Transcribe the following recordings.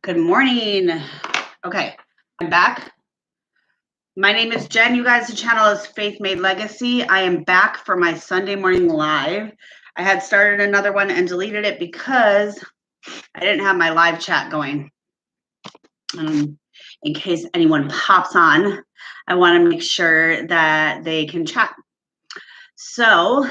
Good morning. Okay, I'm back. My name is Jen. You guys, the channel is Faith Made Legacy. I am back for my Sunday morning live. I had started another one and deleted it because I didn't have my live chat going. In case anyone pops on, I want to make sure that they can chat. So,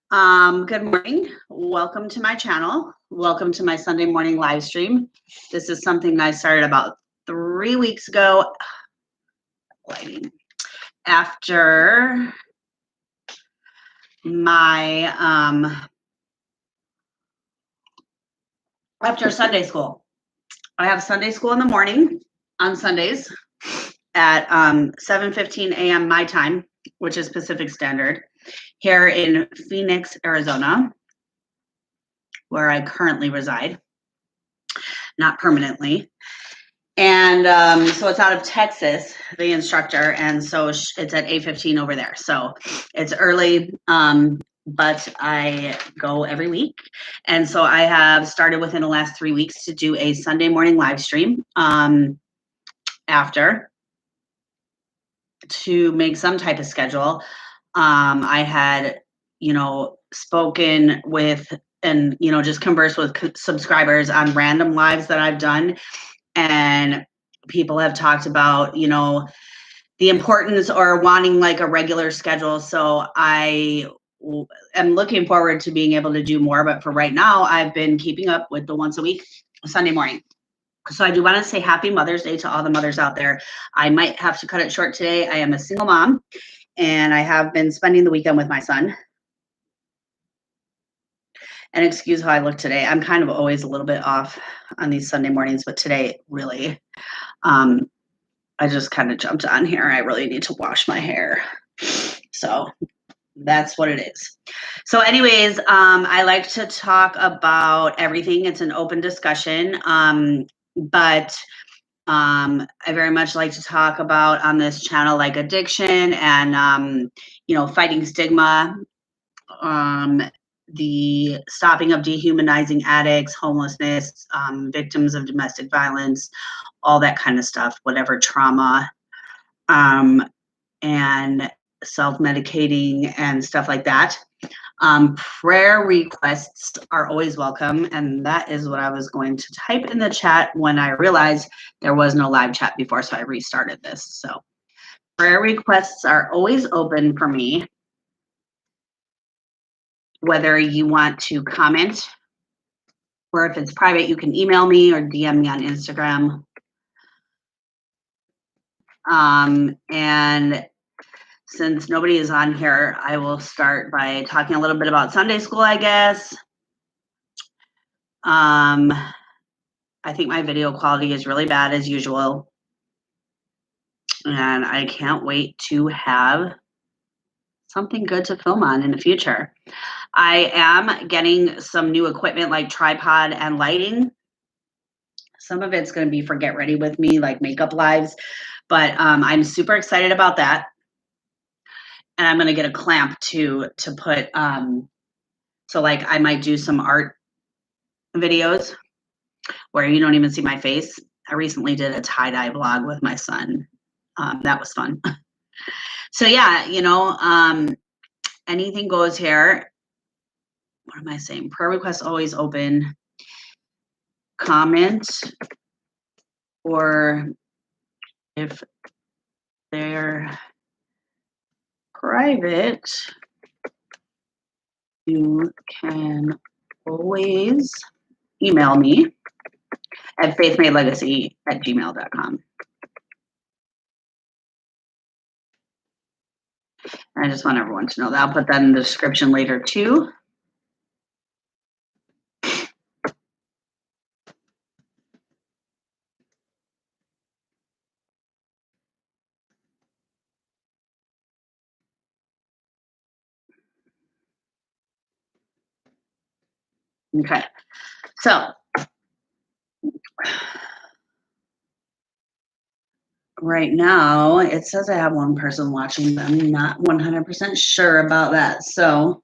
good morning. Welcome to my channel. Welcome to my Sunday morning live stream. This is something I started about 3 weeks ago. Lighting. After my after Sunday school. I have Sunday school in the morning on Sundays at 7:15 a.m. my time, which is Pacific Standard, here in Phoenix, Arizona, where I currently reside, not permanently. And so it's out of Texas, the instructor, and so it's at 8:15 over there. So it's early, but I go every week. And so I have started within the last 3 weeks to do a Sunday morning live stream after, to make some type of schedule. I had, spoken with and, just conversed with subscribers on random lives that I've done. And people have talked about, the importance or wanting like a regular schedule. So I am looking forward to being able to do more. But for right now, I've been keeping up with the once a week Sunday morning. So I do want to say happy Mother's Day to all the mothers out there. I might have to cut it short today. I am a single mom and I have been spending the weekend with my son. And excuse how I look today. I'm kind of always a little bit off on these Sunday mornings, but today really, I just kind of jumped on here. I really need to wash my hair. So that's what it is. So anyways, I like to talk about everything. It's an open discussion. But I very much like to talk about on this channel, like addiction and, fighting stigma, the stopping of dehumanizing addicts, homelessness, victims of domestic violence, all that kind of stuff, whatever trauma, and self-medicating and stuff like that. Prayer requests are always welcome, and that is what I was going to type in the chat when I realized there was no live chat before, so I restarted this. So prayer requests are always open for me. Whether you want to comment or if it's private, you can email me or DM me on Instagram. And since nobody is on here, I will start by talking a little bit about Sunday school, I guess. I think my video quality is really bad as usual. And I can't wait to have something good to film on in the future. I am getting some new equipment like tripod and lighting. Some of it's going to be for Get Ready With Me, like makeup lives. But I'm super excited about that. And I'm going to get a clamp to put, so like I might do some art videos where you don't even see my face. I recently did a tie-dye vlog with my son. That was fun. So yeah, anything goes here. What am I saying? Prayer requests always open. Comment, or if they're private, you can always email me at faithmadelegacy@gmail.com. I just want everyone to know that. I'll put that in the description later too. Okay, so right now it says I have one person watching, but I'm not 100% sure about that. So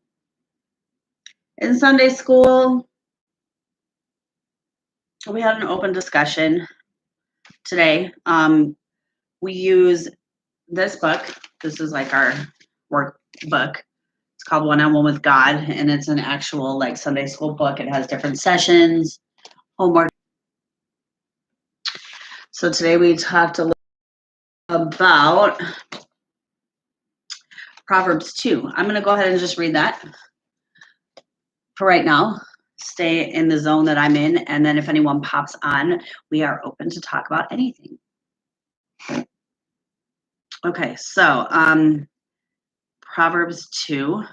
in Sunday school, we had an open discussion today. We use this book. This is like our workbook. It's called One-on-One with God, and it's an actual like Sunday school book. It has different sessions, homework. So today we talked a little about Proverbs 2. I'm going to go ahead and just read that for right now. Stay in the zone that I'm in, and then if anyone pops on, we are open to talk about anything. Okay, so Proverbs 2.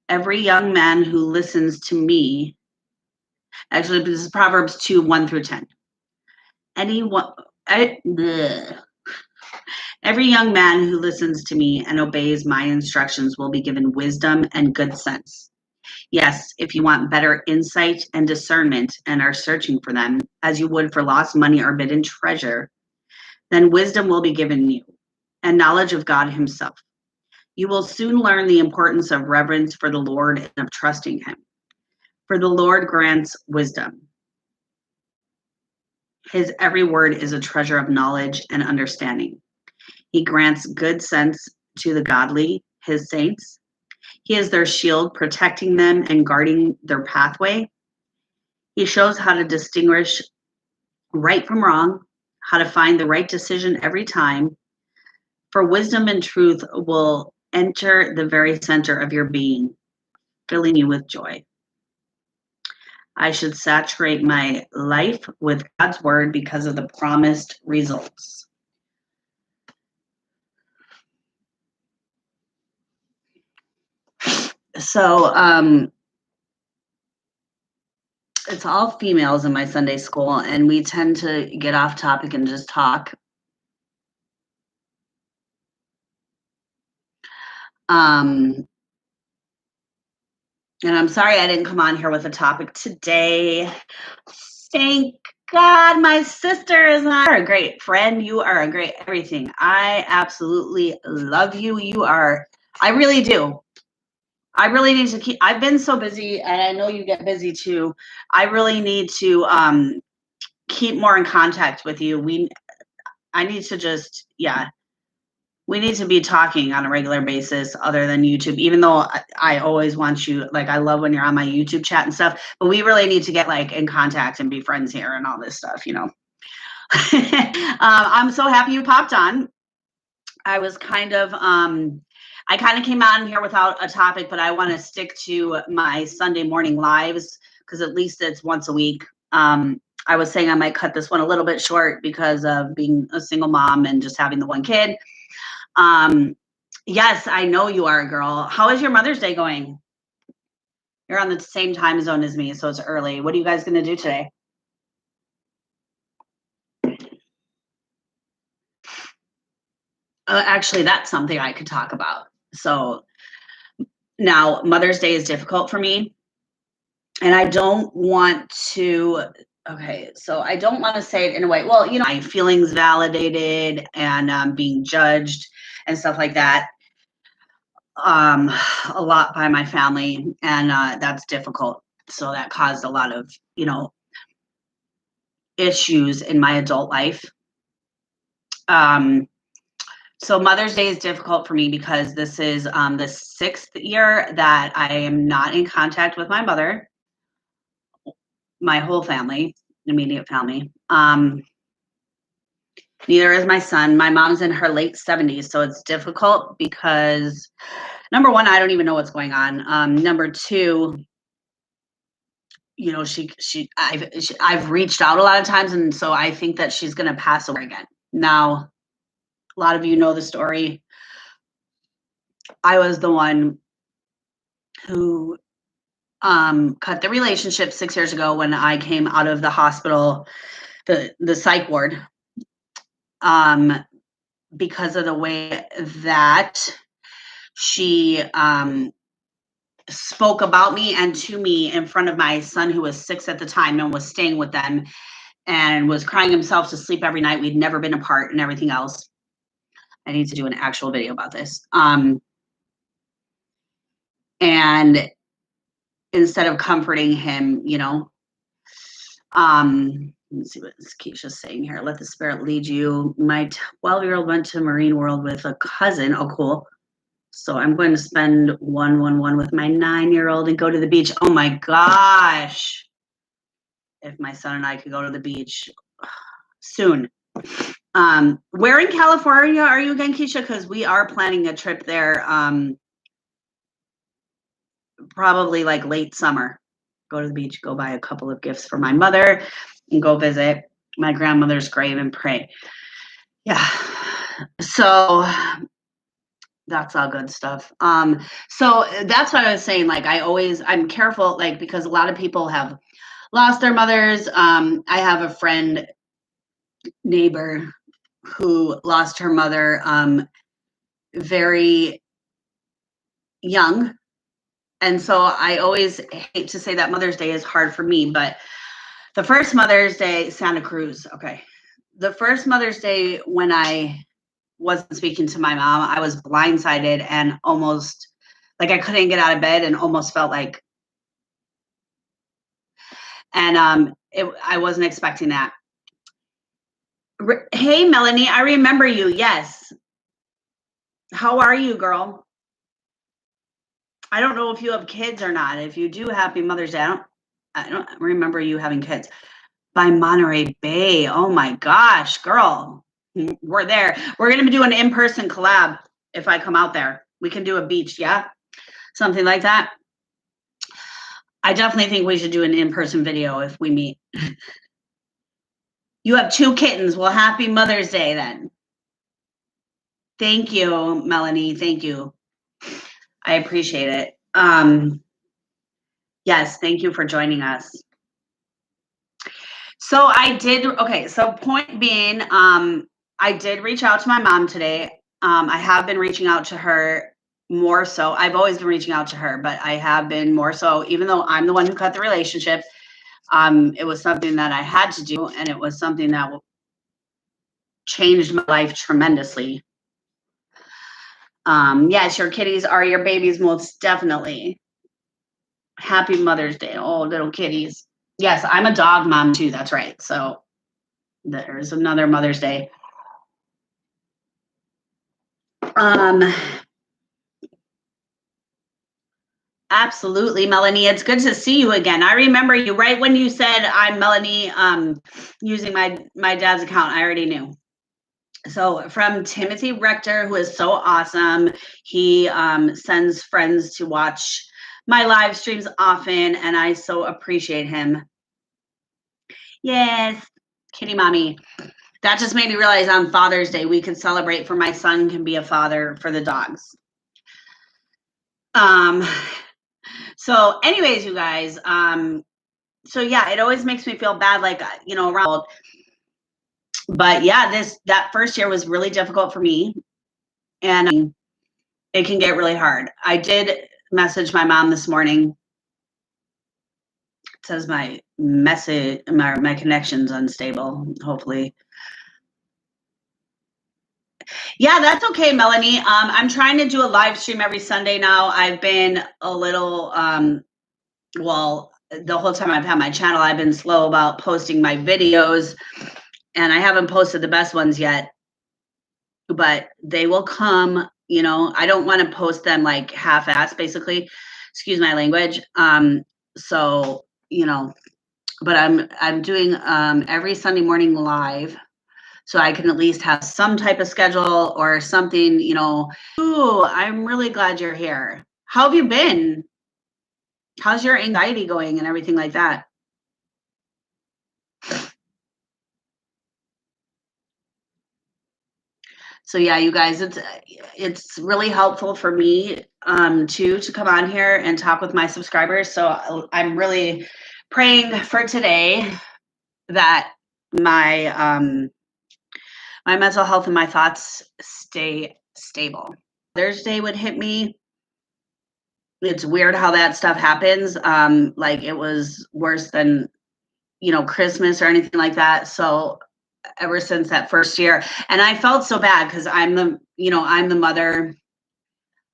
Every young man who listens to me, actually, this is Proverbs 2, 1 through 10. Every young man who listens to me and obeys my instructions will be given wisdom and good sense. Yes, if you want better insight and discernment and are searching for them, as you would for lost money or hidden treasure, then wisdom will be given you, and knowledge of God himself. You will soon learn the importance of reverence for the Lord and of trusting him. For the Lord grants wisdom. His every word is a treasure of knowledge and understanding. He grants good sense to the godly, his saints. He is their shield, protecting them and guarding their pathway. He shows how to distinguish right from wrong, how to find the right decision every time. For wisdom and truth will enter the very center of your being, filling you with joy. I should saturate my life with God's word because of the promised results. So, it's all females in my Sunday school, and we tend to get off topic and just talk. And I'm sorry I didn't come on here with a topic today. Thank God my sister is not. You're a great friend. You are a great everything. I absolutely love you. You are, I really do. I really need to keep, I've been so busy, and I know you get busy too. I really need to keep more in contact with you. I need to just, yeah, we need to be talking on a regular basis other than YouTube, even though I always want you, like, I love when you're on my YouTube chat and stuff, but we really need to get like in contact and be friends here and all this stuff, you know. I'm so happy you popped on. I was kind of, I kind of came on here without a topic, but I want to stick to my Sunday morning lives because at least it's once a week. I was saying I might cut this one a little bit short because of being a single mom and just having the one kid. Yes, I know you are, girl. How is your Mother's Day going? You're on the same time zone as me, so it's early. What are you guys going to do today? Actually, that's something I could talk about. So now Mother's Day is difficult for me, and I don't want to, okay, so I don't want to say it in a way, well, you know, my feelings validated and being judged and stuff like that. A lot by my family, and that's difficult. So that caused a lot of, you know, issues in my adult life. So Mother's Day is difficult for me because this is the 6th year that I am not in contact with my mother, my whole family, immediate family. Neither is my son. My mom's in her late 70s, so it's difficult because number one, I don't even know what's going on. Number two, you know, I've reached out a lot of times, and so I think that she's gonna pass away again. Now, a lot of you know the story. I was the one who cut the relationship 6 years ago when I came out of the hospital, the psych ward, because of the way that she spoke about me and to me in front of my son, who was 6 at the time and was staying with them and was crying himself to sleep every night. We'd never been apart and everything else. I need to do an actual video about this. And instead of comforting him, you know, Let me see what Keisha's saying here. Let the spirit lead you. My 12-year-old went to Marine World with a cousin. Oh, cool. So I'm going to spend 1-1-1 with my 9-year-old and go to the beach. Oh my gosh. If my son and I could go to the beach soon. Where in California are you again, Keisha? Because we are planning a trip there, probably like late summer. Go to the beach, go buy a couple of gifts for my mother, and go visit my grandmother's grave and pray. Yeah. So that's all good stuff. So that's what I was saying. Like I'm careful, like, because a lot of people have lost their mothers. I have a friend, neighbor, who lost her mother very young. And so I always hate to say that Mother's Day is hard for me, but the first Mother's Day, Santa Cruz, okay. The first Mother's Day when I wasn't speaking to my mom, I was blindsided and almost like I couldn't get out of bed and almost felt like, and I wasn't expecting that. Hey, Melanie, I remember you. Yes. How are you, girl? I don't know if you have kids or not. If you do, happy Mother's Day. I don't remember you having kids. By Monterey Bay. Oh my gosh, girl. We're there. We're going to do an in-person collab if I come out there. We can do a beach, yeah? Something like that. I definitely think we should do an in-person video if we meet. You have 2 kittens. Well, happy Mother's Day then. Thank you, Melanie. Thank you. I appreciate it. Yes, thank you for joining us. So I did, okay, so point being, I did reach out to my mom today. I have been reaching out to her more so. I've always been reaching out to her, but I have been more so, even though I'm the one who cut the relationship. It was something that I had to do, and it was something that changed my life tremendously. Yes, your kitties are your babies, most definitely. Happy Mother's Day. Oh, little kitties. Yes, I'm a dog mom too. That's right. So there's another Mother's Day. Absolutely, Melanie. It's good to see you again. I remember you right when you said I'm Melanie, using my dad's account. I already knew. So from Timothy Rector, who is so awesome. He sends friends to watch my live streams often, and I so appreciate him. Yes, kitty mommy. That just made me realize on Father's Day, we could celebrate for my son can be a father for the dogs. So anyways, you guys, so yeah, it always makes me feel bad, like, you know, around, but yeah, that first year was really difficult for me, and it can get really hard. I did message my mom this morning. It says my connection's unstable, hopefully. Yeah, that's okay, Melanie. I'm trying to do a live stream every Sunday now. I've been a little, well, the whole time I've had my channel, I've been slow about posting my videos, and I haven't posted the best ones yet, but they will come. You know, I don't want to post them like half-assed, basically. Excuse my language. So, you know, but I'm doing every Sunday morning live, so I can at least have some type of schedule or something, you know. Ooh, I'm really glad you're here. How have you been? How's your anxiety going and everything like that? So yeah, you guys, it's really helpful for me too to come on here and talk with my subscribers. So I'm really praying for today that my my mental health and my thoughts stay stable. Thursday would hit me. It's weird how that stuff happens. Like it was worse than, you know, Christmas or anything like that. So ever since that first year, and I felt so bad because I'm the mother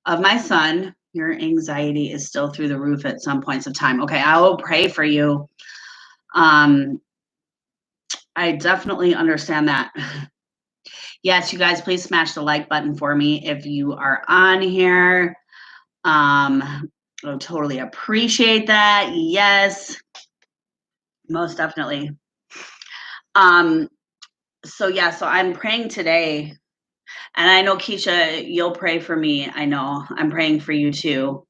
of my son. Your anxiety is still through the roof at some points of time. Okay, I will pray for you. I definitely understand that. Yes, you guys, please smash the like button for me if you are on here. I totally appreciate that. Yes, most definitely. So yeah, so I'm praying today, and I know Keisha, you'll pray for me. I know I'm praying for you too.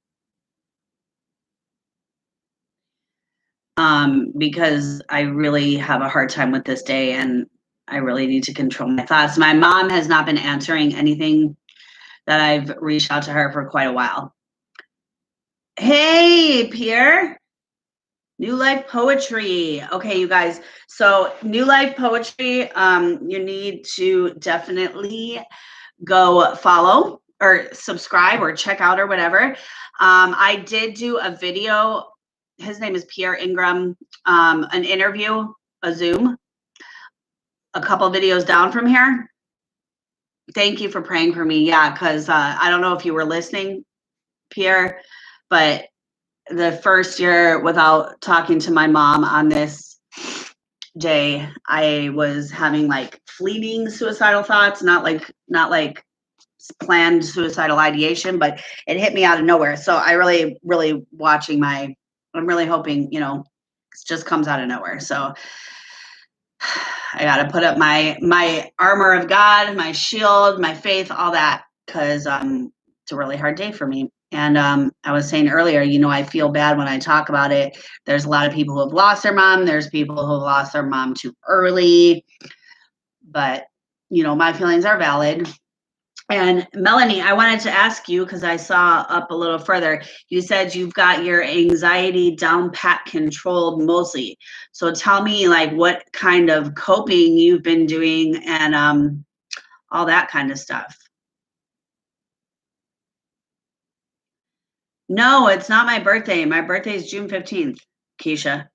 Because I really have a hard time with this day, and I really need to control my thoughts. My mom has not been answering anything that I've reached out to her for quite a while. Hey, Pierre. New Life Poetry. Okay, you guys. So New Life Poetry, you need to definitely go follow or subscribe or check out or whatever. I did do a video. His name is Pierre Ingram. An interview, a Zoom, a couple videos down from here. Thank you for praying for me. Yeah, because I don't know if you were listening, Pierre, but the first year without talking to my mom on this day, I was having like fleeting suicidal thoughts, not like planned suicidal ideation, but it hit me out of nowhere. So I really I'm really hoping, it just comes out of nowhere. So I got to put up my armor of God, my shield, my faith, all that, because it's a really hard day for me. And I was saying earlier, I feel bad when I talk about it. There's a lot of people who have lost their mom. There's people who have lost their mom too early. But, my feelings are valid. And Melanie, I wanted to ask you, because I saw up a little further, you said you've got your anxiety down pat controlled mostly. So tell me, like, what kind of coping you've been doing and all that kind of stuff. No, it's not my birthday. My birthday is June 15th, Keisha.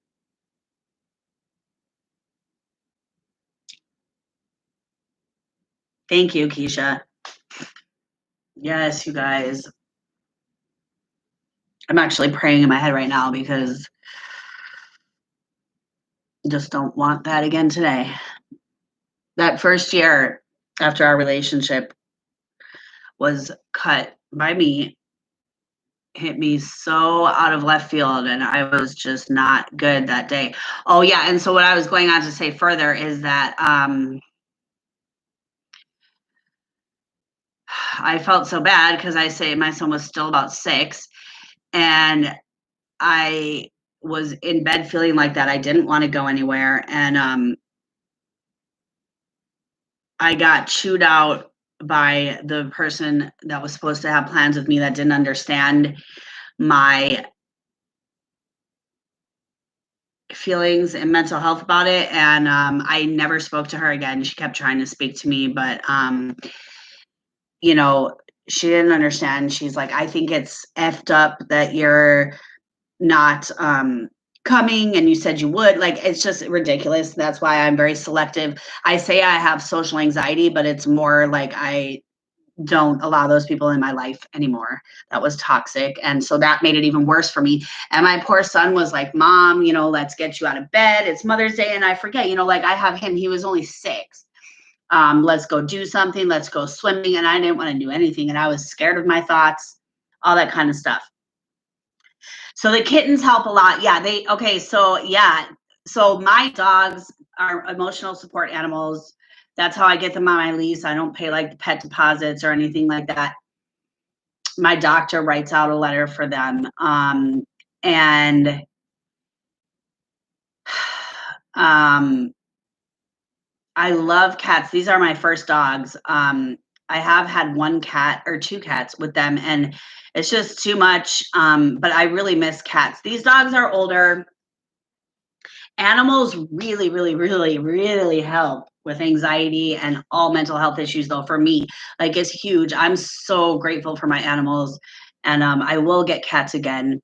Thank you, Keisha. Yes, you guys. I'm actually praying in my head right now because I just don't want that again today. That first year after our relationship was cut by me, hit me so out of left field, and I was just not good that day. Oh yeah, and so what I was going on to say further is that I felt so bad because I say my son was still about 6, and I was in bed feeling like that. I didn't want to go anywhere, and I got chewed out by the person that was supposed to have plans with me that didn't understand my feelings and mental health about it. And I never spoke to her again. She kept trying to speak to me, but she didn't understand. She's like, I think it's effed up that you're not coming, and you said you would. Like, it's just ridiculous. That's why I'm very selective. I say I have social anxiety, but it's more like I don't allow those people in my life anymore. That was toxic. And so that made it even worse for me. And my poor son was like, Mom, let's get you out of bed. It's Mother's Day. And I forget, like I have him, he was only 6. Let's go do something. Let's go swimming. And I didn't want to do anything. And I was scared of my thoughts, all that kind of stuff. So the kittens help a lot. Yeah, okay. So yeah. So my dogs are emotional support animals. That's how I get them on my lease. I don't pay like the pet deposits or anything like that. My doctor writes out a letter for them. And I love cats. These are my first dogs. I have had 1 cat or 2 cats with them, and it's just too much. But I really miss cats. These dogs are older. Animals really, really, really, really help with anxiety and all mental health issues, though, for me. Like, it's huge. I'm so grateful for my animals, and I will get cats again.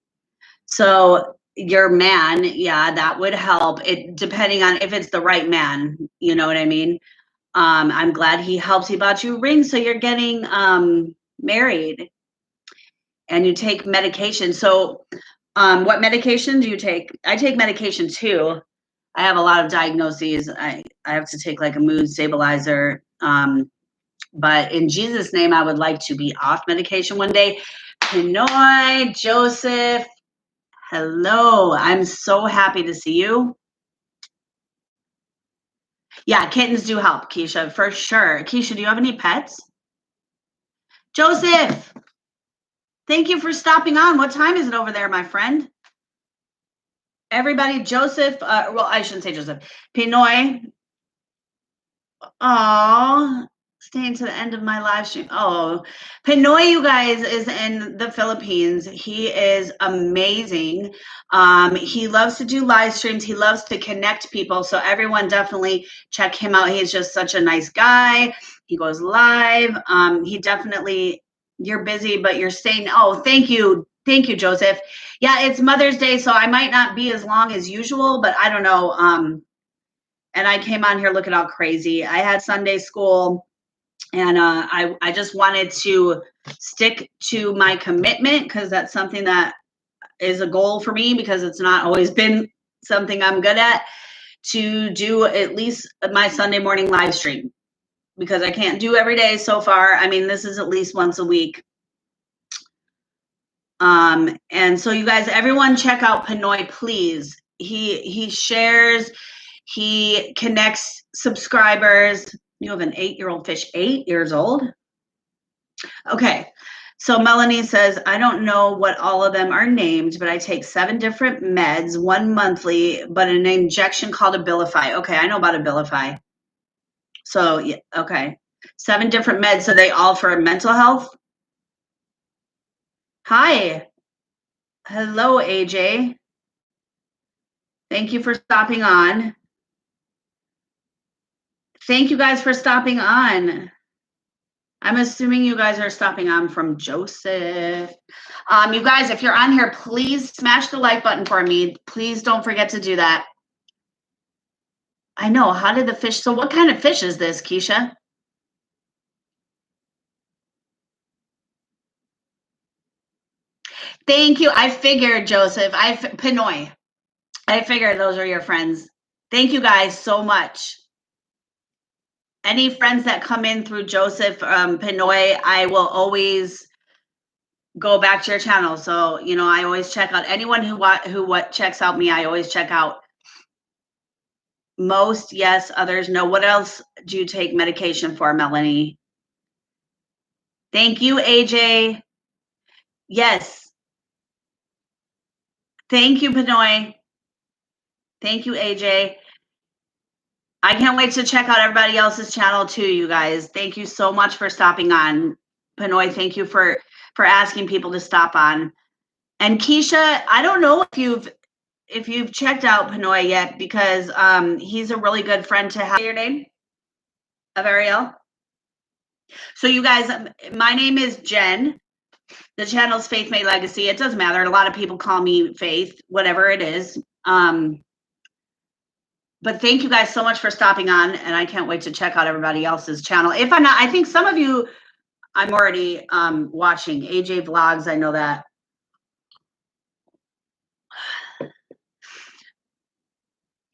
So your man, yeah, that would help. It depending on if it's the right man, you know what I mean? I'm glad he helps. He bought you a ring, so you're getting married, and you take medication. So what medication do you take? I take medication too. I have a lot of diagnoses. I have to take like a mood stabilizer. But in Jesus' name, I would like to be off medication one day. Pinoy, Joseph, hello. I'm so happy to see you. Yeah, kittens do help, Keisha, for sure. Keisha, do you have any pets? Joseph, thank you for stopping on. What time is it over there, my friend? Everybody, Joseph, well, I shouldn't say Joseph. Pinoy. Oh, staying to the end of my live stream. Oh, Pinoy, you guys, is in the Philippines. He is amazing. He loves to do live streams. He loves to connect people. So everyone definitely check him out. He's just such a nice guy. He goes live. He definitely, you're busy, but you're staying. Oh, thank you. Thank you, Joseph. Yeah, it's Mother's Day, so I might not be as long as usual, but I don't know. And I came on here looking all crazy. I had Sunday school, and I just wanted to stick to my commitment because that's something that is a goal for me because it's not always been something I'm good at, to do at least my Sunday morning live stream because I can't do every day so far. I mean, this is at least once a week. And so you guys, everyone check out Pinoy, please. He shares, he connects subscribers. You have an 8-year-old fish, 8 years old? Okay. So Melanie says, I don't know what all of them are named, but I take 7 different meds, 1 monthly, but an injection called Abilify. Okay, I know about Abilify. So, yeah, okay. 7 different meds. So they all for mental health? Hi. Hello, AJ. Thank you for stopping on. Thank you guys for stopping on. I'm assuming you guys are stopping on from Joseph. You guys, if you're on here, please smash the like button for me. Please don't forget to do that. I know. How did the fish? So what kind of fish is this, Keisha? Thank you. I figured, Joseph. Pinoy. I figured those are your friends. Thank you guys so much. Any friends that come in through Joseph Pinoy, I will always go back to your channel. So, you know, I always check out anyone who checks out me. I always check out. Most, yes, others, no. What else do you take medication for, Melanie? Thank you, AJ. Yes. Thank you, Pinoy. Thank you, AJ. I can't wait to check out everybody else's channel too, you guys. Thank you so much for stopping on. Pinoy, thank you for asking people to stop on. And Keisha, I don't know if you've checked out Pinoy yet, because he's a really good friend to have. Your name? Ariel? So you guys, my name is Jen. The channel's Faith Made Legacy. It doesn't matter. A lot of people call me Faith, whatever it is. But thank you guys so much for stopping on, and I can't wait to check out everybody else's channel. If I'm not, I think some of you I'm already watching. AJ Vlogs, I know that.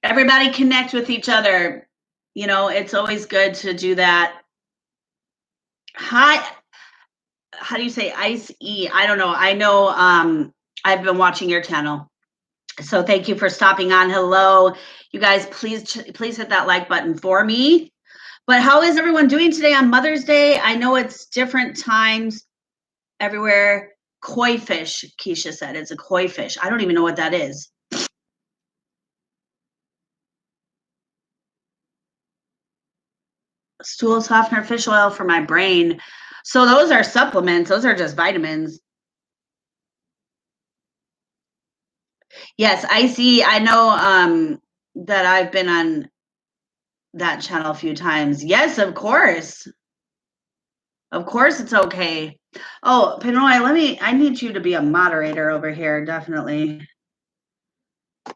Everybody connect with each other. You know, it's always good to do that. Hi, how do you say Ice E? I don't know. I know I've been watching your channel. So thank you for stopping on. Hello. You guys, please hit that like button for me. But how is everyone doing today on Mother's Day? I know it's different times everywhere. Koi fish, Keisha said. It's a koi fish. I don't even know what that is. Stool softener, fish oil for my brain. So those are supplements. Those are just vitamins. Yes, I see. I know that I've been on that channel a few times. Yes, of course. Of course it's okay. Oh, Pinoy, I need you to be a moderator over here, definitely.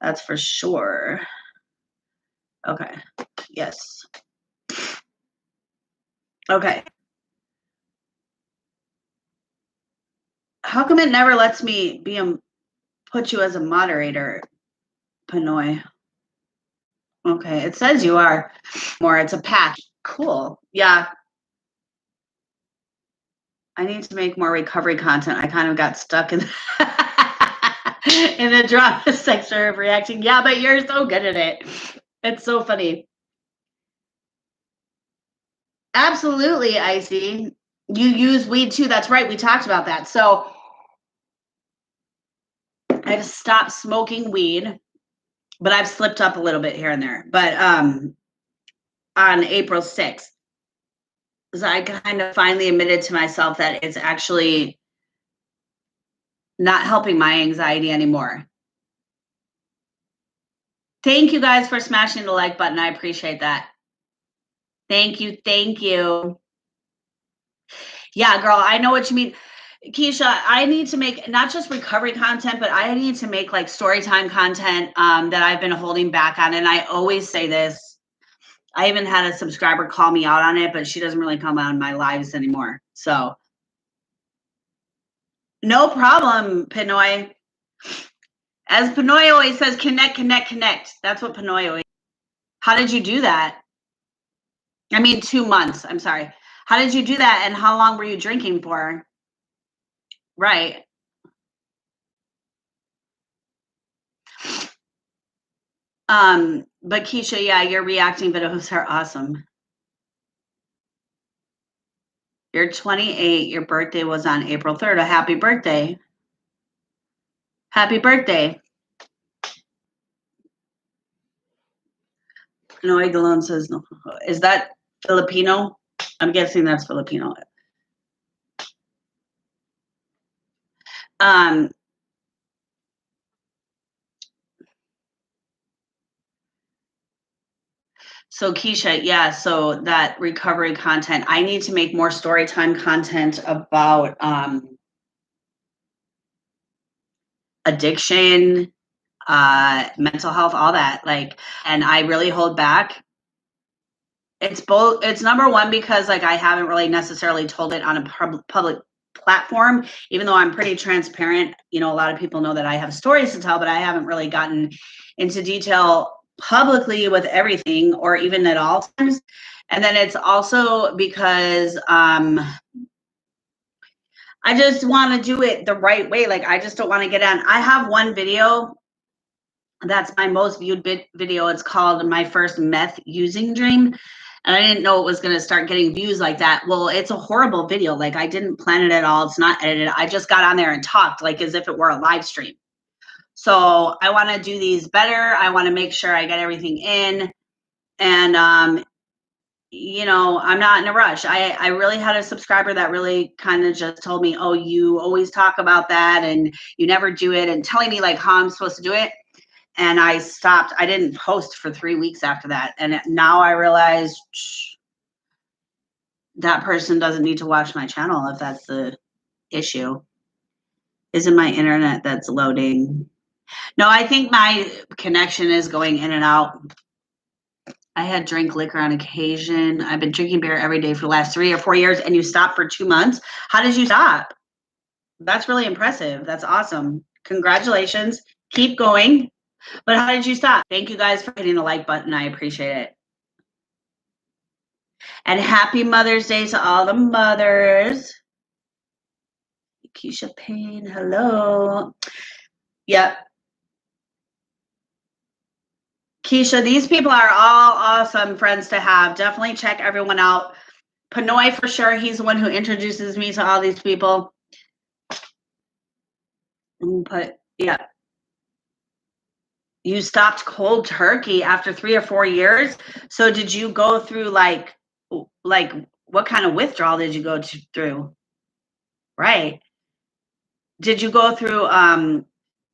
That's for sure. Okay. Yes. Okay. How come it never lets me put you as a moderator, Pinoy? Okay, it says you are. More, it's a patch. Cool. Yeah. I need to make more recovery content. I kind of got stuck in in the drama sector of reacting. Yeah, but you're so good at it. It's so funny. Absolutely, Icy. You use weed too. That's right. We talked about that. So I've stopped smoking weed, but I've slipped up a little bit here and there. But on April 6th, so I kind of finally admitted to myself that it's actually not helping my anxiety anymore. Thank you guys for smashing the like button. I appreciate that. Thank you. Thank you. Yeah, girl, I know what you mean. Keisha, I need to make not just recovery content, but I need to make like story time content that I've been holding back on. And I always say this. I even had a subscriber call me out on it, but she doesn't really come on my lives anymore. So no problem, Pinoy. As Pinoy always says, connect, connect, connect. That's what Pinoy always. How did you do that? I mean, 2 months. I'm sorry. How did you do that? And how long were you drinking for? Right. But Keisha, yeah, your reacting videos are awesome. You're 28. Your birthday was on April 3rd. A happy birthday. Happy birthday. Noe Galone says, no. Is that Filipino? I'm guessing that's Filipino. So Keisha, yeah, so that recovery content, I need to make more story time content about addiction, mental health, all that. Like, and I really hold back. It's both. It's number one because like I haven't really necessarily told it on a public platform, even though I'm pretty transparent. You know, a lot of people know that I have stories to tell, but I haven't really gotten into detail publicly with everything or even at all times. And then it's also because I just want to do it the right way. Like I just don't want to get on. I have one video that's my most viewed video. It's called My First Meth Using Dream. And I didn't know it was going to start getting views like that. Well, it's a horrible video. Like I didn't plan it at all. It's not edited. I just got on there and talked like as if it were a live stream. So I want to do these better. I want to make sure I get everything in. And, you know, I'm not in a rush. I really had a subscriber that really kind of just told me, oh, you always talk about that and you never do it, and telling me like how I'm supposed to do it. And I stopped. I didn't post for 3 weeks after that. And now I realize that person doesn't need to watch my channel if that's the issue. Isn't my internet that's loading? No, I think my connection is going in and out. I had drank liquor on occasion. I've been drinking beer every day for the last 3 or 4 years, and you stopped for 2 months. How did you stop? That's really impressive. That's awesome. Congratulations. Keep going. But how did you stop? Thank you guys for hitting the like button. I appreciate it. And happy Mother's Day to all the mothers. Keisha Payne, hello. Yep. Keisha, these people are all awesome friends to have. Definitely check everyone out. Pinoy for sure. He's the one who introduces me to all these people. Yeah. You stopped cold turkey after 3 or 4 years. So did you go through like what kind of withdrawal did you go through? Right. Did you go through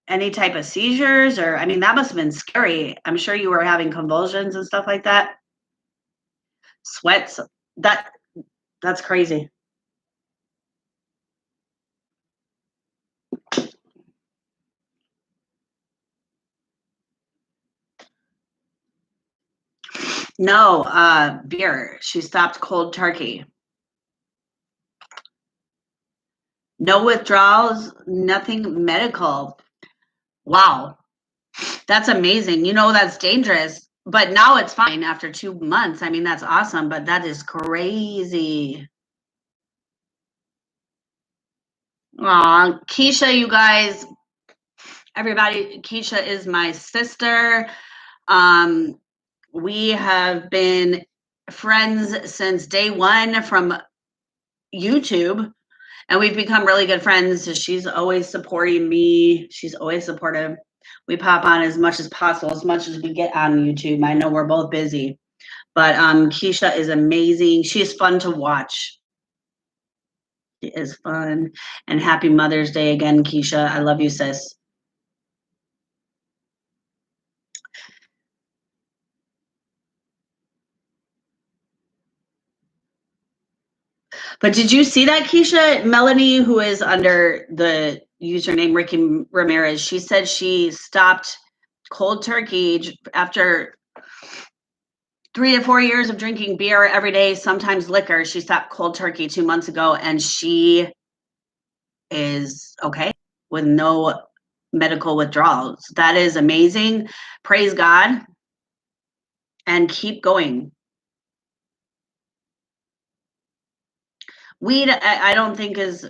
any type of seizures? Or I mean, that must have been scary. I'm sure you were having convulsions and stuff like that. Sweats. That's crazy. No, beer. She stopped cold turkey. No withdrawals, nothing medical. Wow. That's amazing. You know, that's dangerous. but now it's fine after 2 months. I mean, that's awesome, but that is crazy. Aw, Keisha, you guys, everybody, Keisha is my sister. We have been friends since day one from YouTube, and we've become really good friends. She's always supporting me. She's always supportive. We pop on as much as possible, as much as we get on YouTube. I know we're both busy, but Keisha is amazing. She's fun to watch. She is fun. And happy Mother's Day again, Keisha. I love you, sis. But did you see that, Keisha? Melanie, who is under the username Ricky Ramirez, she said she stopped cold turkey after 3 to 4 years of drinking beer every day, sometimes liquor. She stopped cold turkey 2 months ago, and she is okay with no medical withdrawals. That is amazing. Praise God and keep going. Weed, I don't think is,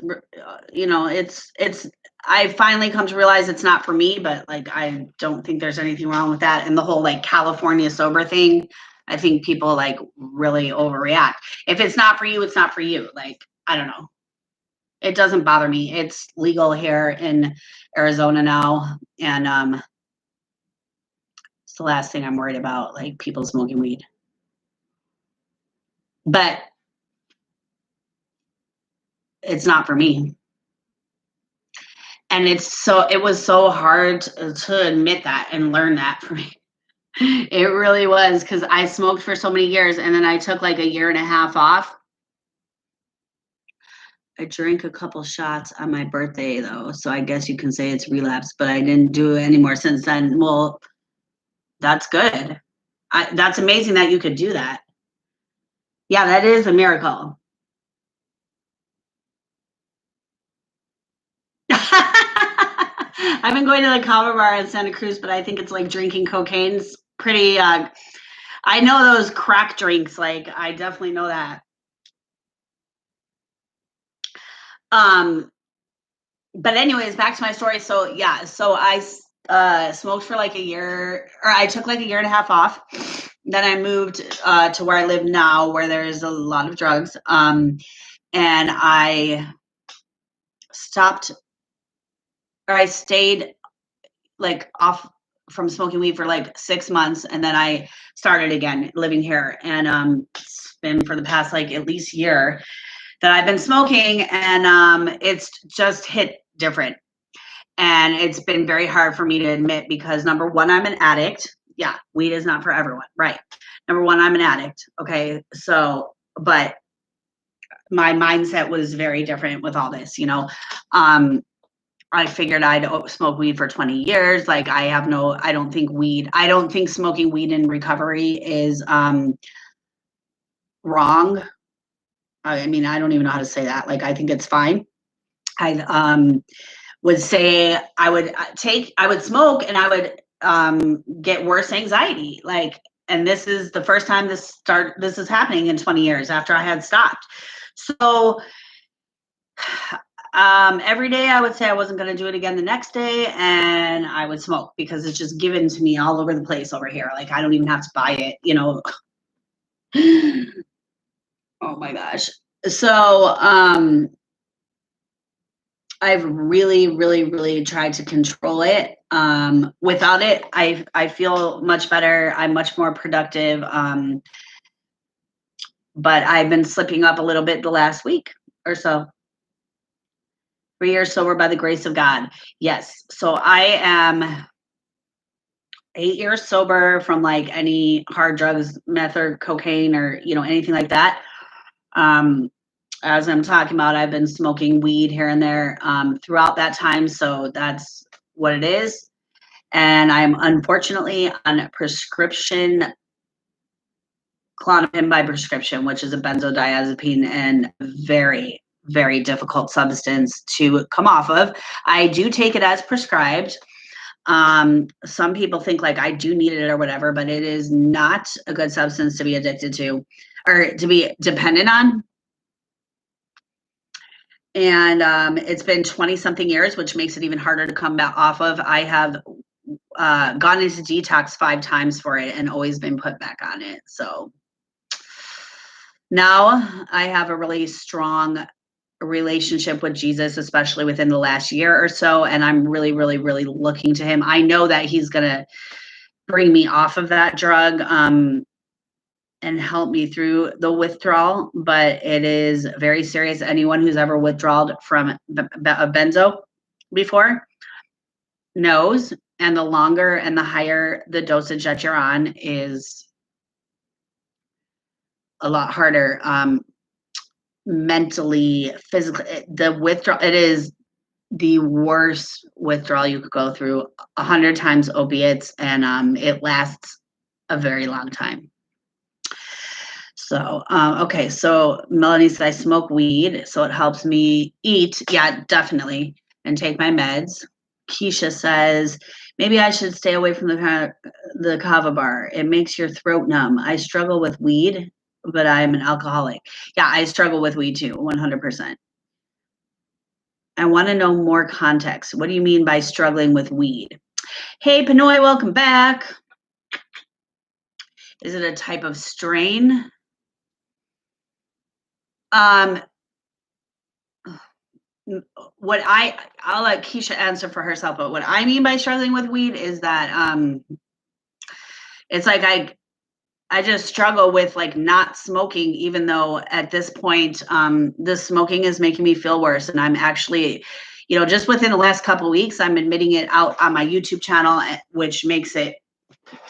it's, I finally come to realize it's not for me, but like, I don't think there's anything wrong with that. And the whole like California sober thing, I think people like really overreact. If it's not for you, it's not for you. Like, I don't know. It doesn't bother me. It's legal here in Arizona now. And it's the last thing I'm worried about, like people smoking weed. But it's not for me. And it was so hard to admit that and learn that for me. It really was, because I smoked for so many years, and then I took like a year and a half off. I drank a couple shots on my birthday though, so I guess you can say it's relapse, but I didn't do it anymore since then. Well, that's good. That's amazing that you could do that. Yeah, that is a miracle. I've been going to the Kava Bar in Santa Cruz, but I think it's like drinking cocaine's pretty, I know those crack drinks, like I definitely know that. But anyways, back to my story. So yeah, so I smoked for like a year, or I took like a year and a half off. Then I moved to where I live now, where there's a lot of drugs. And I stopped, or I stayed like off from smoking weed for like 6 months, and then I started again living here. And it's been for the past like at least year that I've been smoking, and it's just hit different. And it's been very hard for me to admit, because number one, I'm an addict. Yeah, weed is not for everyone, right? Number one, I'm an addict. Okay, so, but my mindset was very different with all this, I figured I'd smoke weed for 20 years. Like I don't think smoking weed in recovery is wrong. I mean, I don't even know how to say that. Like, I think it's fine. I would say I would smoke, and I would get worse anxiety. Like, and this is the first time this is happening in 20 years after I had stopped. So every day I would say I wasn't going to do it again the next day, and I would smoke because it's just given to me all over the place over here. Like, I don't even have to buy it, Oh my gosh. So I've really, really, really tried to control it. Without it, I feel much better. I'm much more productive. But I've been slipping up a little bit the last week or so. 3 years sober by the grace of God. Yes. So I am 8 years sober from like any hard drugs, meth or cocaine or, anything like that. As I'm talking about, I've been smoking weed here and there throughout that time. So that's what it is. And I'm unfortunately on prescription Klonopin by prescription, which is a benzodiazepine, and very, very difficult substance to come off of. I do take it as prescribed. Some people think like I do need it or whatever, but it is not a good substance to be addicted to or to be dependent on. And it's been 20 something years, which makes it even harder to come back off of. I have gone into detox 5 times for it and always been put back on it. So now I have a really strong relationship with Jesus, especially within the last year or so. And I'm really, really, really looking to him. I know that he's going to bring me off of that drug and help me through the withdrawal, but it is very serious. Anyone who's ever withdrawed from a benzo before knows, and the longer and the higher the dosage that you're on is a lot harder mentally, physically. The withdrawal, it is the worst withdrawal you could go through, 100 times opiates, and it lasts a very long time. So, okay, so Melanie said I smoke weed, so it helps me eat. Yeah, definitely, and take my meds. Keisha says maybe I should stay away from the kava bar. It makes your throat numb. I struggle with weed, but I'm an alcoholic. Yeah, I struggle with weed too, 100%. I want to know more context. What do you mean by struggling with weed? Hey, Pinoy, welcome back. Is it a type of strain? What I'll let Keisha answer for herself, but what I mean by struggling with weed is that it's like I just struggle with like not smoking, even though at this point the smoking is making me feel worse. And I'm actually, you know, just within the last couple of weeks, I'm admitting it out on my YouTube channel, which makes it,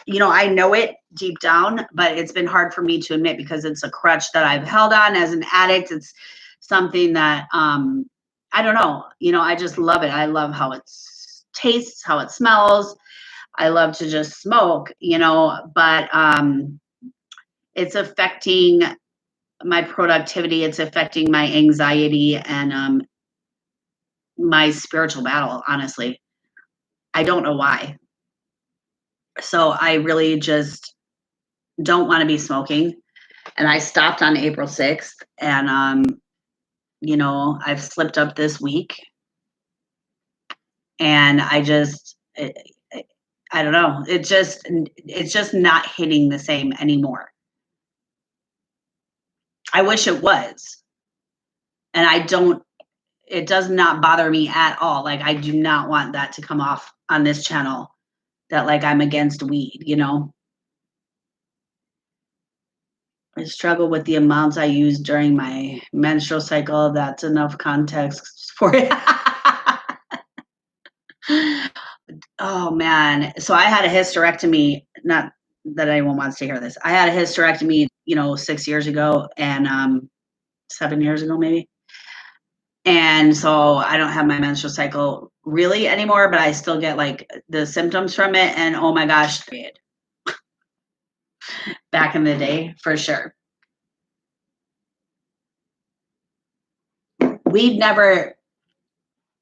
you know, I know it deep down, but it's been hard for me to admit because it's a crutch that I've held on as an addict. It's something that I don't know, you know, I just love it. I love how it tastes, how it smells. I love to just smoke, you know, but it's affecting my productivity. It's affecting my anxiety and my spiritual battle, honestly. I don't know why. So I really just don't want to be smoking. And I stopped on April 6th. And, you know, I've slipped up this week. And I don't know. It's just not hitting the same anymore. I wish it was. And it does not bother me at all. Like, I do not want that to come off on this channel that like I'm against weed, you know? I struggle with the amounts I use during my menstrual cycle. That's enough context for it. Oh man. So I had a hysterectomy, not that anyone wants to hear this. I had a hysterectomy, you know, 6 years ago and 7 years ago maybe. And so I don't have my menstrual cycle really anymore, but I still get like the symptoms from it. And oh my gosh, back in the day, for sure. Weed never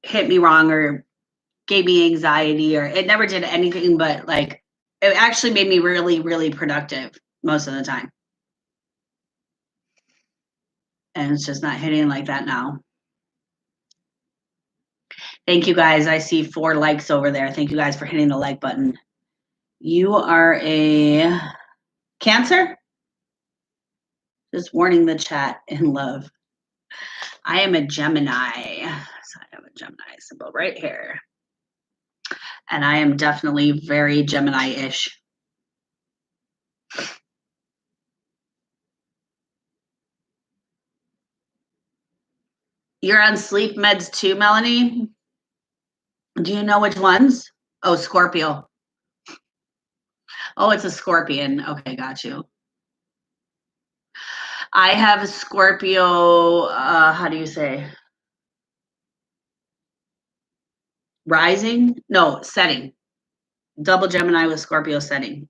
hit me wrong or gave me anxiety, or it never did anything but like, it actually made me really, really productive most of the time. And it's just not hitting like that now. Thank you guys. I see 4 likes over there. Thank you guys for hitting the like button. You are a Cancer? Just warning the chat in love. I am a Gemini. So I have a Gemini symbol right here. And I am definitely very Gemini-ish. You're on sleep meds too, Melanie? Do you know which ones? Oh, Scorpio. Oh, it's a scorpion. Okay, got you. I have a Scorpio, how do you say? Rising? No, setting. Double Gemini with Scorpio setting.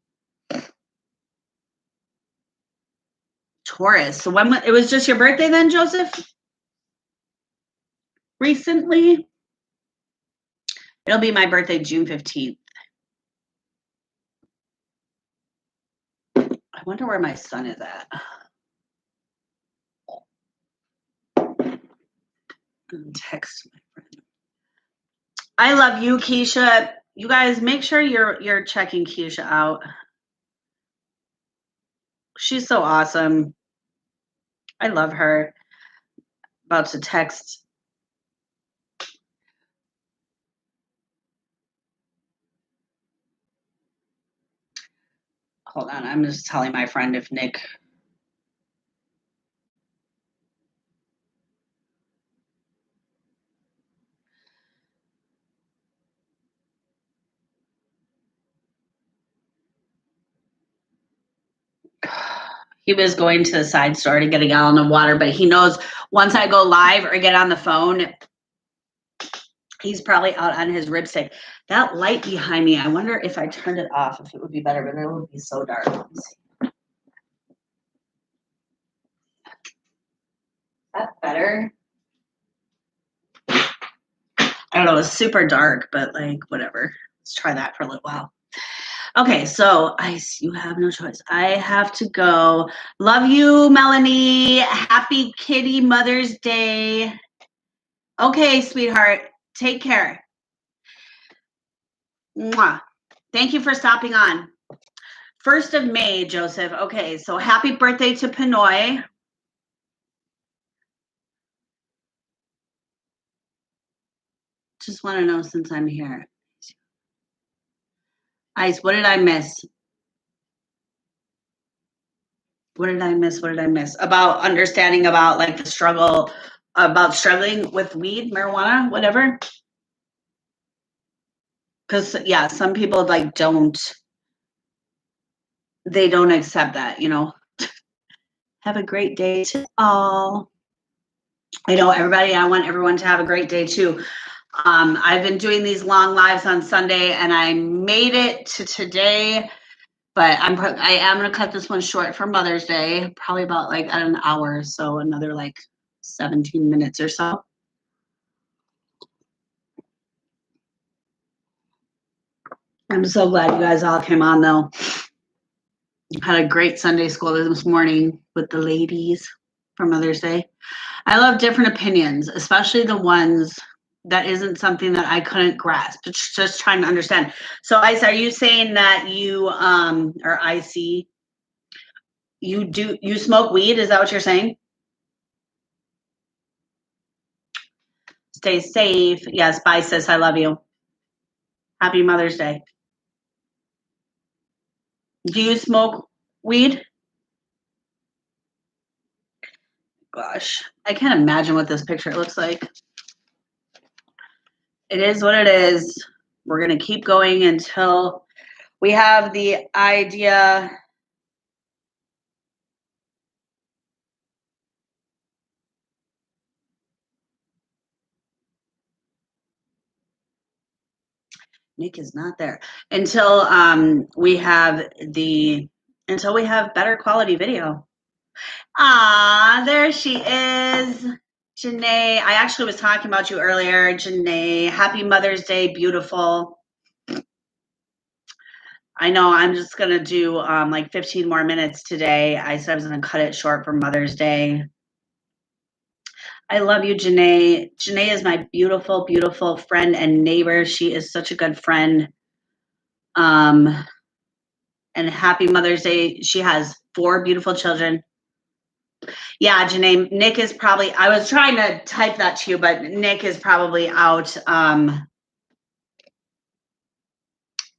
Taurus. So when it was just your birthday then, Joseph? Recently? It'll be my birthday, June 15th. wonder where my son is at. Text my friend. I love you, Keisha. You guys make sure you're checking Keisha out. She's so awesome. I love her. About to text. Hold on, I'm just telling my friend if Nick. He was going to the side store to get a gallon of water, but he knows once I go live or get on the phone, he's probably out on his ribstick. That light behind me, I wonder if I turned it off, if it would be better, but it would be so dark. Let me see. That's better. I don't know, it's super dark, but like whatever. Let's try that for a little while. Okay, so Ice, you have no choice. I have to go. Love you, Melanie. Happy Kitty Mother's Day. Okay, sweetheart. Take care. Mwah. Thank you for stopping on. 1st of May, Joseph. Okay, so happy birthday to Pinoy. Just want to know since I'm here. Ice, what did I miss? What did I miss? What did I miss? About understanding about like the struggle, about struggling with weed, marijuana, whatever. Because yeah, some people like they don't accept that, you know. Have a great day to all. I know everybody, I want everyone to have a great day too. I've been doing these long lives on Sunday and I made it to today, but I am going to cut this one short for Mother's Day, probably about like an hour, so another like 17 minutes or so. I'm so glad you guys all came on though. Had a great Sunday school this morning with the ladies for Mother's Day. I love different opinions, especially the ones that isn't something that I couldn't grasp. It's just trying to understand. So, Ice, are you saying that you or IC, you smoke weed? Is that what you're saying? Stay safe. Yes, bye, sis. I love you. Happy Mother's Day. Do you smoke weed? Gosh, I can't imagine what this picture looks like. It is what it is. We're going to keep going until we have the idea. Nick is not there until we have better quality video. Ah, there she is. Janae, I actually was talking about you earlier. Janae, happy Mother's Day, beautiful. I know I'm just going to do like 15 more minutes today. I said I was going to cut it short for Mother's Day. I love you, Janae. Janae is my beautiful, beautiful friend and neighbor. She is such a good friend. And happy Mother's Day. She has 4 beautiful children. Yeah, Janae, Nick is probably, I was trying to type that to you, but Nick is probably out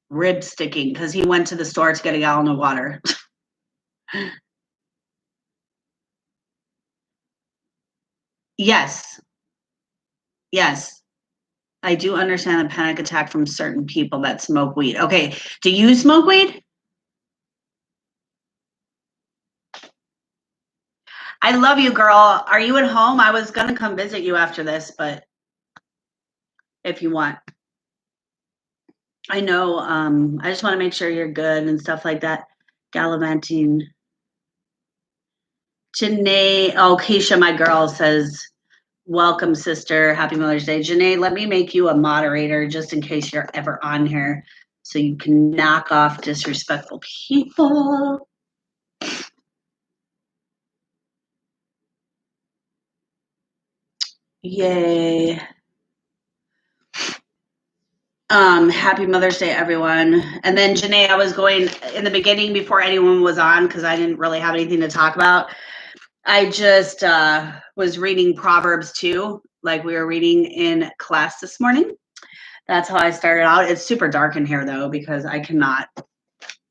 rib sticking because he went to the store to get a gallon of water. Yes. Yes. I do understand the panic attack from certain people that smoke weed. Okay. Do you smoke weed? I love you, girl. Are you at home? I was going to come visit you after this, but if you want. I know. I just want to make sure you're good and stuff like that. Gallivanting. Janae, oh, Keisha, my girl, says, welcome, sister. Happy Mother's Day. Janae, let me make you a moderator just in case you're ever on here so you can knock off disrespectful people. Yay. Happy Mother's Day, everyone. And then Janae, I was going in the beginning before anyone was on because I didn't really have anything to talk about. I just was reading Proverbs 2, like we were reading in class this morning. That's how I started out. It's super dark in here though because I cannot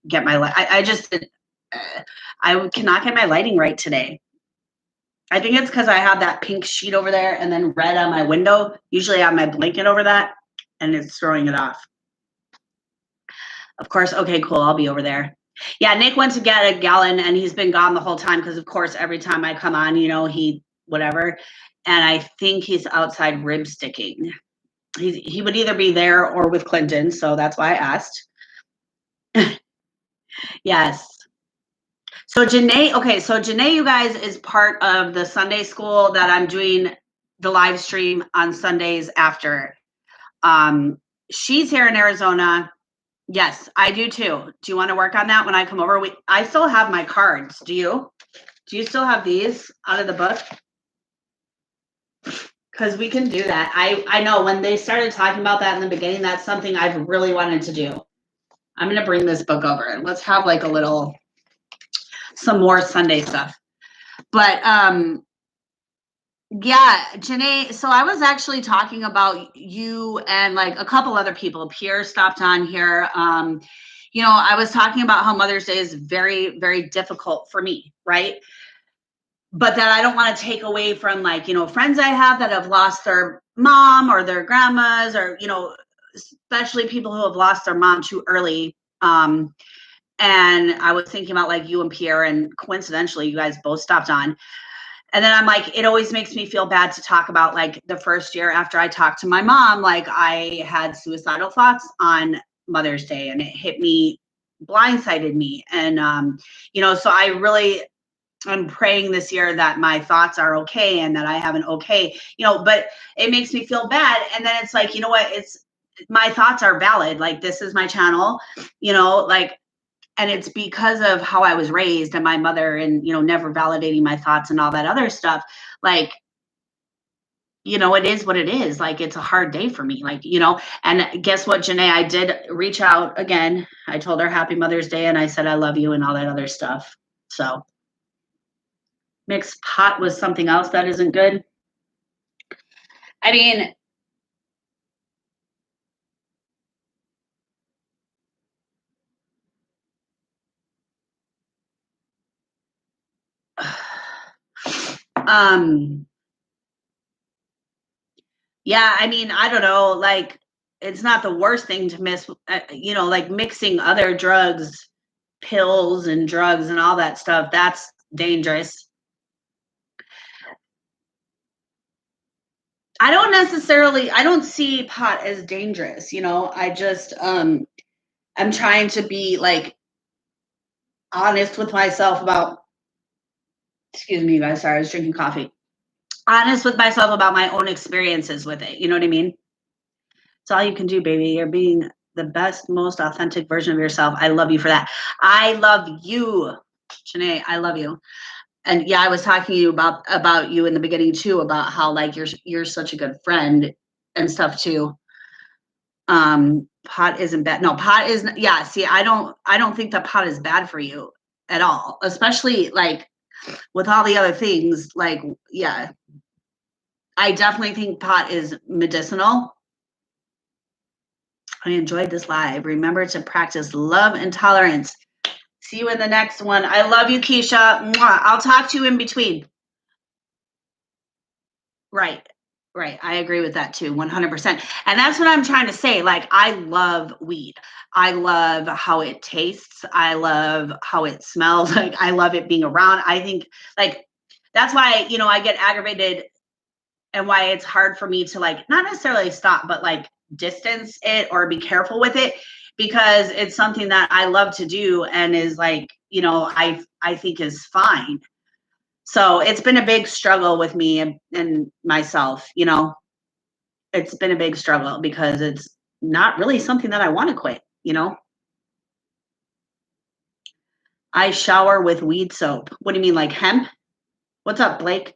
get my light. I cannot get my lighting right today. I think it's because I have that pink sheet over there and then red on my window. Usually I have my blanket over that and it's throwing it off. Of course. Okay, cool. I'll be over there. Yeah, Nick went to get a gallon and he's been gone the whole time because, of course, every time I come on, he whatever. And I think he's outside rib sticking. He would either be there or with Clinton. So that's why I asked. Yes. So Janae, you guys, is part of the Sunday school that I'm doing the live stream on Sundays after. She's here in Arizona. Yes, I do too. Do you want to work on that when I come over? I still have my cards. Do you? Do you still have these out of the book? Because we can do that. I know when they started talking about that in the beginning, that's something I've really wanted to do. I'm going to bring this book over and let's have like some more Sunday stuff. But yeah, Janae, so I was actually talking about you and like a couple other people. Pierre stopped on here. I was talking about how Mother's Day is very, very difficult for me, right? But that I don't want to take away from like, friends I have that have lost their mom or their grandmas or, especially people who have lost their mom too early. And I was thinking about like you and Pierre, and coincidentally, you guys both stopped on. And then I'm like, it always makes me feel bad to talk about like the first year after I talked to my mom, like I had suicidal thoughts on Mother's Day and it hit me, blindsided me. And, so I really, I'm praying this year that my thoughts are okay and that I have an okay, but it makes me feel bad. And then it's like, you know what, my thoughts are valid. Like, this is my channel, and it's because of how I was raised and my mother and, never validating my thoughts and all that other stuff. Like, it is what it is. Like, it's a hard day for me, and guess what, Janae, I did reach out again. I told her happy Mother's Day and I said, I love you and all that other stuff. So mixed pot with something else that isn't good. I mean, yeah, I mean, I don't know, like, it's not the worst thing to miss, like mixing other drugs, pills and drugs and all that stuff. That's dangerous. I don't see pot as dangerous, I just, I'm trying to be like honest with myself about, excuse me, you guys, sorry, I was drinking coffee. Honest with myself about my own experiences with it. You know what I mean? It's all you can do, baby. You're being the best, most authentic version of yourself. I love you for that. I love you, Janae. I love you. And yeah, I was talking to you about you in the beginning too, about how like you're such a good friend and stuff too. Pot isn't bad. No, pot is, yeah. See, I don't think that pot is bad for you at all, especially like with all the other things. Like, yeah, I definitely think pot is medicinal. I enjoyed this live. Remember to practice love and tolerance. See you in the next one. I love you, Keisha. Mwah. I'll talk to you in between. Right. Right. I agree with that too, 100%. And that's what I'm trying to say. Like, I love weed. I love how it tastes. I love how it smells. Like, I love it being around. I think, like, that's why, I get aggravated and why it's hard for me to, like, not necessarily stop, but like distance it or be careful with it, because it's something that I love to do and is like, I think is fine. So it's been a big struggle with me and myself, it's been a big struggle because it's not really something that I want to quit, I shower with weed soap. What do you mean, like hemp? What's up, Blake?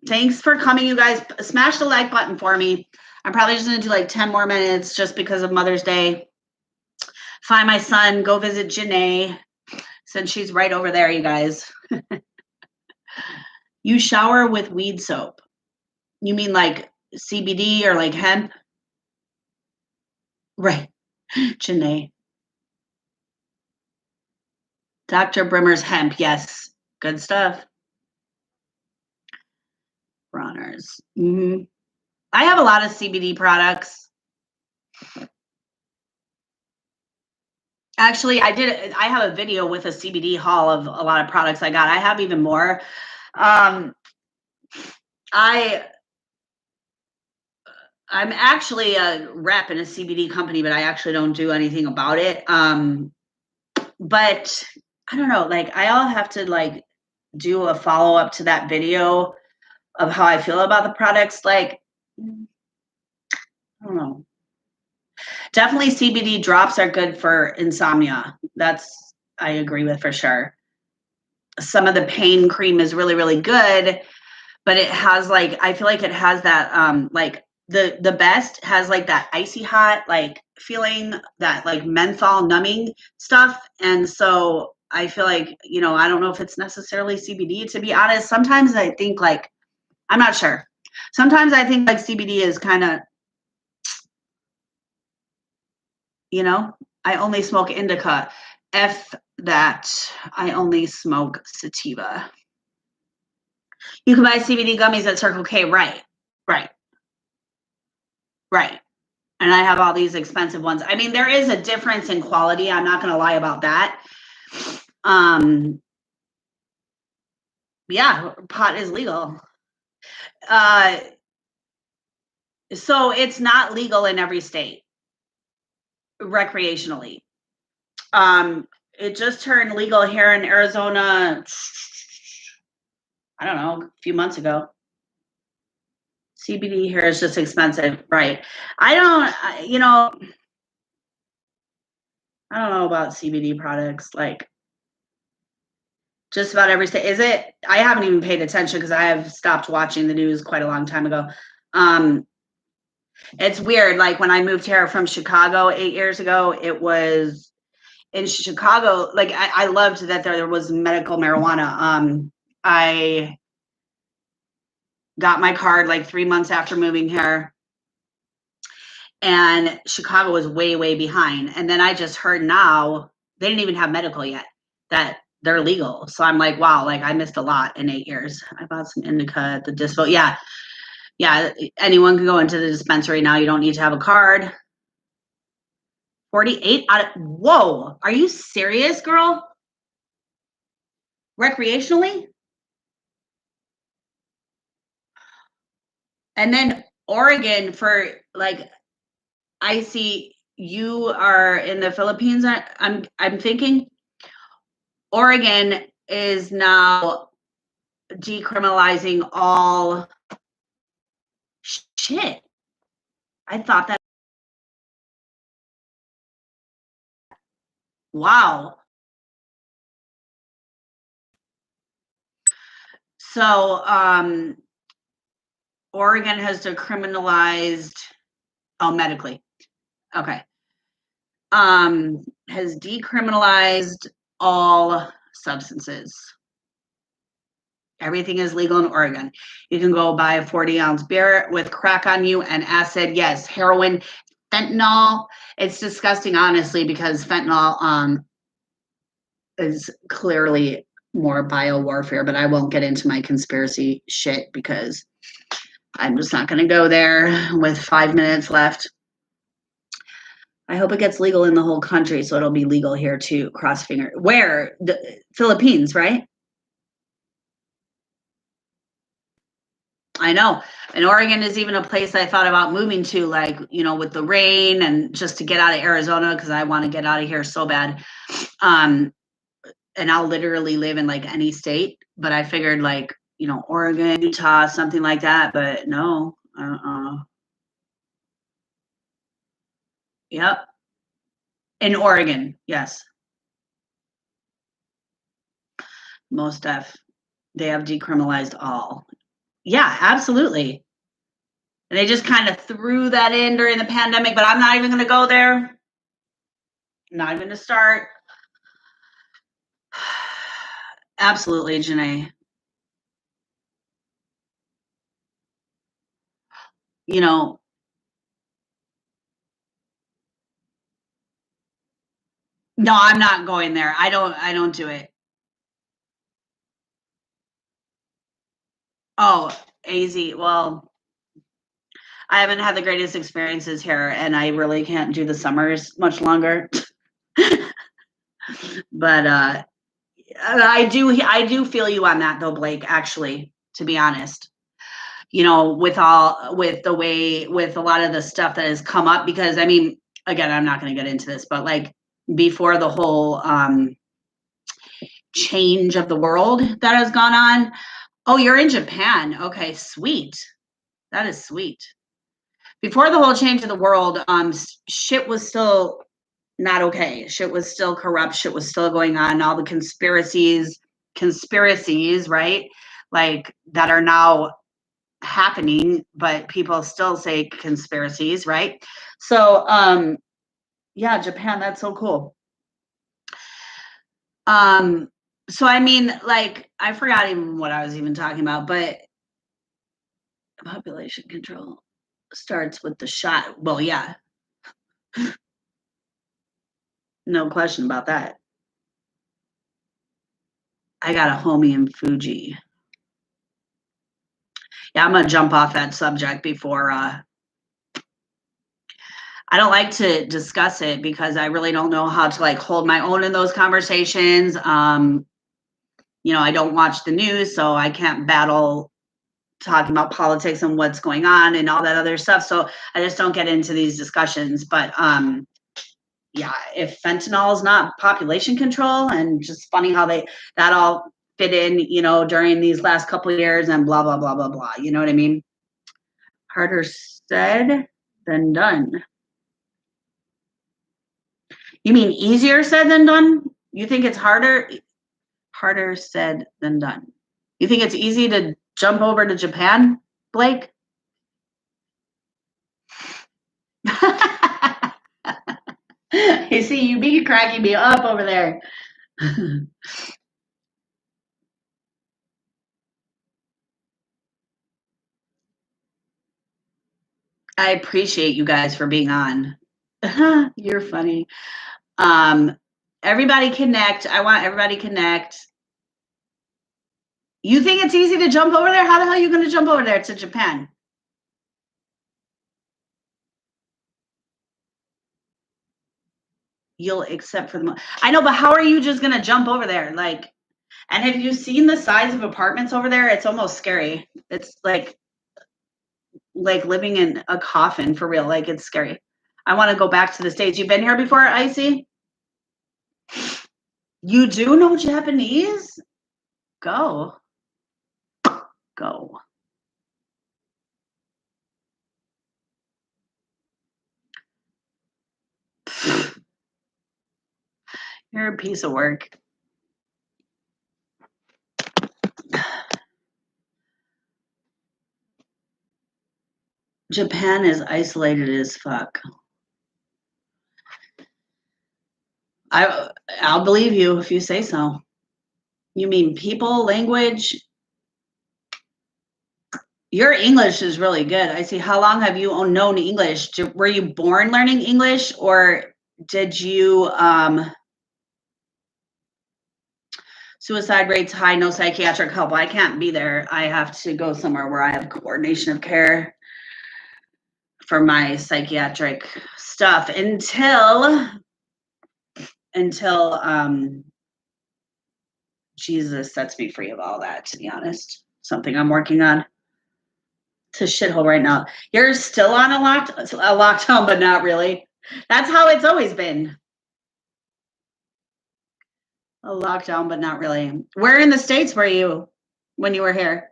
Thanks for coming, you guys. Smash the like button for me. I'm probably just going to do like 10 more minutes just because of Mother's Day. Find my son. Go visit Janae since she's right over there, you guys. You shower with weed soap. You mean like CBD or like hemp? Right. Janae. Dr. Brimmer's hemp. Yes. Good stuff. Runners. I have a lot of CBD products. Actually, I have a video with a CBD haul of a lot of products I got. I have even more. I'm actually a rep in a CBD company, but I actually don't do anything about it. But I don't know, like I'll have to like do a follow-up to that video of how I feel about the products. Like, I don't know. Definitely CBD drops are good for insomnia. That's, I agree with for sure. Some of the pain cream is really, really good, but it has like, I feel like it has that, like the best has like that icy hot, like feeling, that like menthol numbing stuff. And so I feel like, you know, I don't know if it's necessarily CBD, to be honest. Sometimes I think like, I'm not sure. Sometimes I think like CBD is kind of, you know, I only smoke indica. F that, I only smoke sativa. You can buy CBD gummies at Circle K, right? Right. Right. And I have all these expensive ones. I mean, there is a difference in quality. I'm not going to lie about that. Yeah, pot is legal. So it's not legal in every state recreationally. It just turned legal here in Arizona, I don't know, a few months ago. CBD here is just expensive, right? I don't know about CBD products. Like just about every state. Is it? I haven't even paid attention because I have stopped watching the news quite a long time ago. It's weird. Like when I moved here from Chicago 8 years ago, it was in Chicago. Like I loved that there was medical marijuana. I got my card like 3 months after moving here, and Chicago was way, way behind. And then I just heard now they didn't even have medical yet, that they're legal. So I'm like, wow, like I missed a lot in 8 years. I bought some indica at the dispo. Yeah. Yeah. Anyone can go into the dispensary now. You don't need to have a card. 48 out of, whoa. Are you serious, girl? Recreationally? And then Oregon for like, I see you are in the Philippines. I'm thinking Oregon is now decriminalizing all shit. I thought that, wow. So Oregon has decriminalized, oh, medically. Okay. Has decriminalized all substances. Everything is legal in Oregon. You can go buy a 40-ounce beer with crack on you and acid. Yes, heroin, fentanyl. It's disgusting, honestly, because fentanyl is clearly more biowarfare, but I won't get into my conspiracy shit because I'm just not going to go there with 5 minutes left. I hope it gets legal in the whole country, so it'll be legal here too. Cross finger. Where? The Philippines, right? I know. And Oregon is even a place I thought about moving to, like, you know, with the rain and just to get out of Arizona because I want to get out of here so bad. And I'll literally live in like any state, but I figured like, you know, Oregon, Utah, something like that, but no. Yep. In Oregon, yes. Most def. They have decriminalized all. Yeah, absolutely. And they just kind of threw that in during the pandemic, but I'm not even going to go there. I'm not even going to start. Absolutely, Janae. You know, no, I'm not going there. I don't do it. Oh, AZ. Well, I haven't had the greatest experiences here, and I really can't do the summers much longer. But I do feel you on that though, Blake, actually, to be honest. With the way, with a lot of the stuff that has come up, because I mean, again, I'm not going to get into this, but like before the whole change of the world that has gone on. Oh, you're in Japan. Okay, sweet. That is sweet. Before the whole change of the world, shit was still not okay. Shit was still corrupt. Shit was still going on. All the conspiracies, right? Like that are now happening, but people still say conspiracies, right? So, yeah, Japan, that's so cool. So I mean, like, I forgot even what I was even talking about, but population control starts with the shot. Well, yeah, no question about that. I got a homie in Fuji. Yeah, I'm gonna jump off that subject before I don't like to discuss it because I really don't know how to like hold my own in those conversations. I don't watch the news, so I can't battle talking about politics and what's going on and all that other stuff. So I just don't get into these discussions. But yeah, if fentanyl is not population control, and just funny how that all fit in, during these last couple of years and blah blah blah blah blah. You know what I mean? Harder said than done. You mean easier said than done? You think it's harder said than done? You think it's easy to jump over to Japan, Blake? You see, you be cracking me up over there. I appreciate you guys for being on. You're funny. Um, Everybody connect. I want everybody connect. You think it's easy to jump over there? How the hell are you going to jump over there to Japan? You'll accept for the I know, but how are you just going to jump over there? Like, and have you seen the size of apartments over there? It's almost scary. It's like living in a coffin for real. Like, it's scary. I want to go back to the States. You've been here before, Icy? You do know Japanese? Go. Go. You're a piece of work. Japan is isolated as fuck. I'll believe you if you say so. You mean people, language? Your English is really good. I see. How long have you known English? Were you born learning English, or did you suicide rates high, no psychiatric help? I can't be there. I have to go somewhere where I have coordination of care for my psychiatric stuff until Jesus sets me free of all that, to be honest. Something I'm working on. It's a shithole right now. You're still on a lockdown, but not really. That's how it's always been. A lockdown, but not really. Where in the States were you when you were here?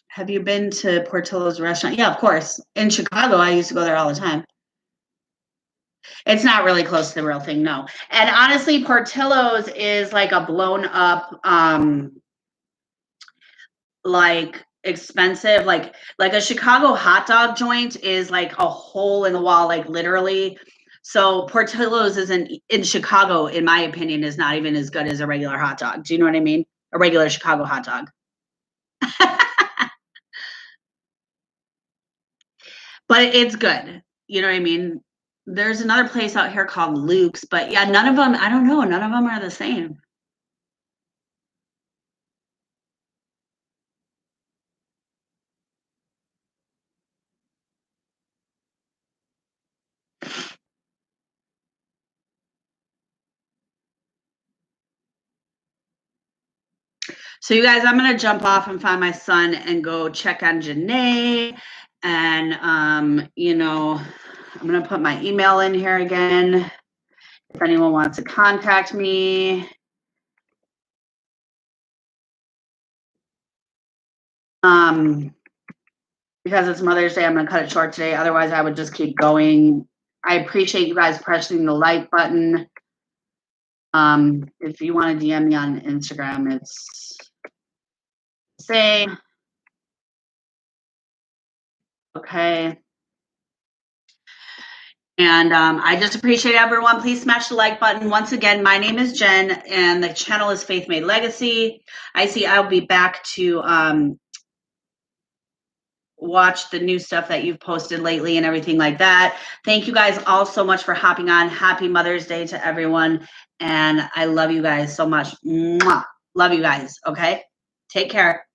Have you been to Portillo's restaurant? Yeah, of course. In Chicago, I used to go there all the time. It's not really close to the real thing, no. And honestly, Portillo's is like a blown up like expensive, like a Chicago hot dog joint is like a hole in the wall, like literally. So Portillo's isn't in Chicago, in my opinion, is not even as good as a regular hot dog. Do you know what I mean? A regular Chicago hot dog. But it's good. You know what I mean? There's another place out here called Luke's, but yeah, none of them, I don't know, none of them are the same. So you guys, I'm gonna jump off and find my son and go check on Janae. And you know, I'm gonna put my email in here again if anyone wants to contact me. Because it's Mother's Day, I'm gonna cut it short today. Otherwise, I would just keep going. I appreciate you guys pressing the like button. If you want to DM me on Instagram, it's the same. Okay. And I just appreciate everyone. Please smash the like button. Once again, my name is Jen, and the channel is Faith Made Legacy. I'll be back to watch the new stuff that you've posted lately and everything like that. Thank you guys all so much for hopping on. Happy Mother's Day to everyone. And I love you guys so much. Mwah. Love you guys. Okay. Take care.